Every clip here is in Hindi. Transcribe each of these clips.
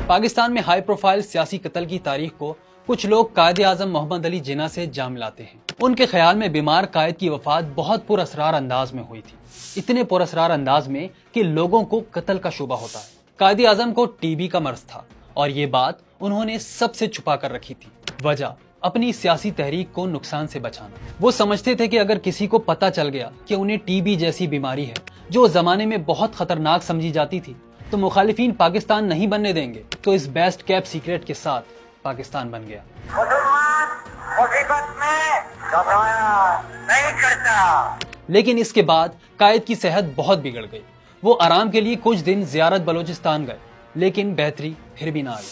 पाकिस्तान में हाई प्रोफाइल सियासी कत्ल की तारीख को कुछ लोग कायदे आजम मोहम्मद अली जिन्ना से जा मिलाते हैं। उनके ख्याल में बीमार कायद की वफात बहुत पुरअसरार अंदाज में हुई थी, इतने पुरअसरार अंदाज में कि लोगों को कत्ल का शुबा होता है। कायदे आजम को टीबी का मर्ज था और ये बात उन्होंने सबसे छुपा कर रखी थी। वजह अपनी सियासी तहरीक को नुकसान से बचाना। वो समझते थे कि अगर किसी को पता चल गया कि उन्हें टीबी जैसी बीमारी है जो उस जमाने में बहुत खतरनाक समझी जाती थी, तो मुखालिफिन पाकिस्तान नहीं बनने देंगे। तो इस बेस्ट कैप सीक्रेट के साथ पाकिस्तान बन गया। नहीं करता। लेकिन इसके बाद कायद की सेहत बहुत बिगड़ गई। वो आराम के लिए कुछ दिन जियारत बलोचिस्तान गए, लेकिन बेहतरी फिर भी ना आई,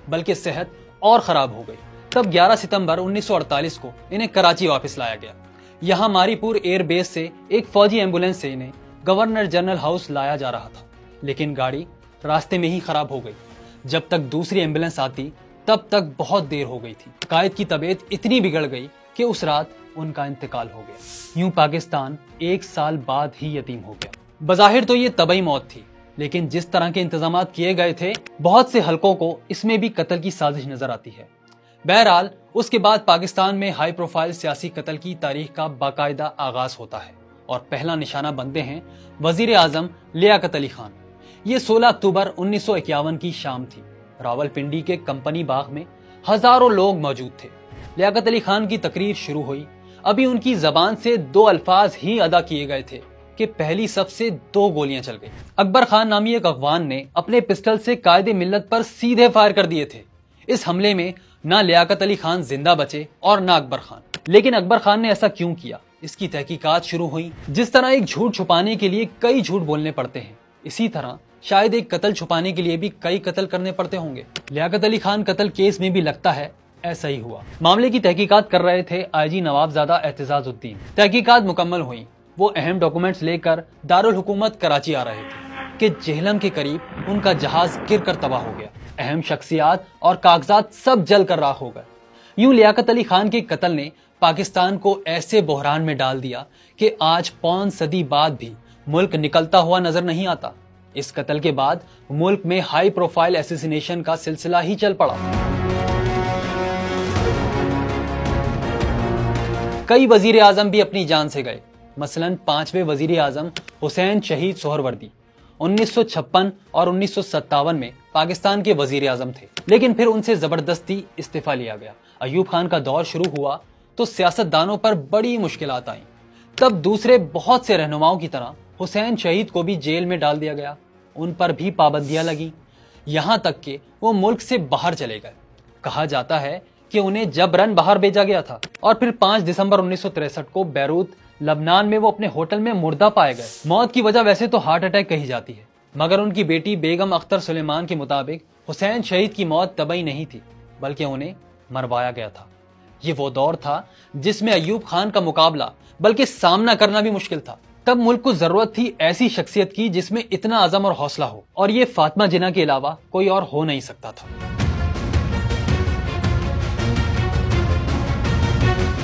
बल्कि सेहत और खराब हो गई। तब 11 सितंबर 1948 को इन्हें कराची वापस लाया गया। यहाँ मारीपुर एयरबेस से एक फौजी एम्बुलेंस से इन्हें गवर्नर जनरल हाउस लाया जा रहा था, लेकिन गाड़ी रास्ते में ही खराब हो गई। जब तक दूसरी एम्बुलेंस आती तब तक बहुत देर हो गई थी। कायद की तबीयत इतनी बिगड़ गई कि उस रात उनका इंतकाल हो गया। यूं पाकिस्तान 1 साल बाद ही यतीम हो गया। बज़ाहिर तो ये तबई मौत थी, लेकिन जिस तरह के इंतजाम किए गए थे, बहुत से हलकों को इसमें भी कत्ल की साजिश नजर आती है। बहरहाल उसके बाद पाकिस्तान में हाई प्रोफाइल सियासी कत्ल की तारीख का बाकायदा आगाज होता है और पहला निशाना बनते हैं वजीर आजम लियाकत अली खान। ये 16 अक्टूबर 1951 की शाम थी। रावलपिंडी के कंपनी बाग में हजारों लोग मौजूद थे। लियाकत अली खान की तकरीर शुरू हुई। अभी उनकी जबान से 2 अल्फाज ही अदा किए गए थे कि पहली सबसे 2 गोलियां चल गई। अकबर खान नामी एक अफवान ने अपने पिस्टल से कायदे मिल्लत पर सीधे फायर कर दिए थे। इस हमले में ना लियाकत अली खान जिंदा बचे और ना अकबर खान। लेकिन अकबर खान ने ऐसा क्यों किया, इसकी तहकीकात शुरू हुई। जिस तरह एक झूठ छुपाने के लिए कई झूठ बोलने पड़ते हैं, इसी तरह शायद एक कत्ल छुपाने के लिए भी कई कत्ल करने पड़ते होंगे। लियाकत अली खान कत्ल केस में भी लगता है ऐसा ही हुआ। मामले की तहकीकात कर रहे थे आईजी नवाबजादा एतजाजुद्दीन। तहकीकात मुकम्मल हुई। वो अहम डॉक्यूमेंट्स लेकर दारुल हुकूमत कराची आ रहे थे कि जेहलम के करीब उनका जहाज गिर कर तबाह हो गया। अहम शख्सियात और कागजात सब जल कर राख हो गए। यूं लियाकत अली खान के कत्ल ने पाकिस्तान को ऐसे बहरान में डाल दिया कि आज 5 सदी बाद भी मुल्क निकलता हुआ नजर नहीं आता। इस कत्ल के बाद मुल्क में हाई प्रोफाइल असैसिनेशन का सिलसिला ही चल पड़ा। कई वजीर आजम भी अपनी जान से गए। मसलन 5वें वजीर आजम हुसैन शहीद सोहरवर्दी 1956 और 1957 में पाकिस्तान के वजीर आजम थे, लेकिन फिर उनसे जबरदस्ती इस्तीफा लिया गया। अयूब खान का दौर शुरू हुआ तो सियासतदानों पर बड़ी मुश्किलात आईं। तब दूसरे बहुत से रहनुमाओं की तरह हुसैन शहीद को भी जेल में डाल दिया गया। उन पर भी पाबंदियां लगी, यहां तक कि वो मुल्क से बाहर चले गए। कहा जाता है कि उन्हें जबरन बाहर भेजा गया था और फिर 5 दिसंबर 1963 को बैरूत लबनान में वो अपने होटल में मुर्दा पाए गए। मौत की वजह वैसे तो हार्ट अटैक कही जाती है, मगर उनकी बेटी बेगम अख्तर सुलेमान के मुताबिक हुसैन शहीद की मौत तबई नहीं थी, बल्कि उन्हें मरवाया गया था। ये वो दौर था जिसमें अयूब खान का मुकाबला बल्कि सामना करना भी मुश्किल था। तब मुल्क को जरूरत थी ऐसी शख्सियत की जिसमें इतना अज़म और हौसला हो, और ये फातिमा जिन्ना के अलावा कोई और हो नहीं सकता था।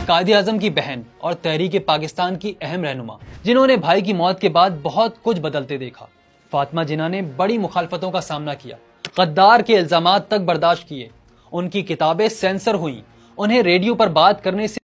कायदे आजम की बहन और तहरीक पाकिस्तान की अहम रहनुमा, जिन्होंने भाई की मौत के बाद बहुत कुछ बदलते देखा। फातिमा जिन्ना ने बड़ी मुखालफतों का सामना किया, गद्दार के इल्जामात तक बर्दाश्त किए। उनकी किताबें सेंसर हुई, उन्हें रेडियो पर बात करने से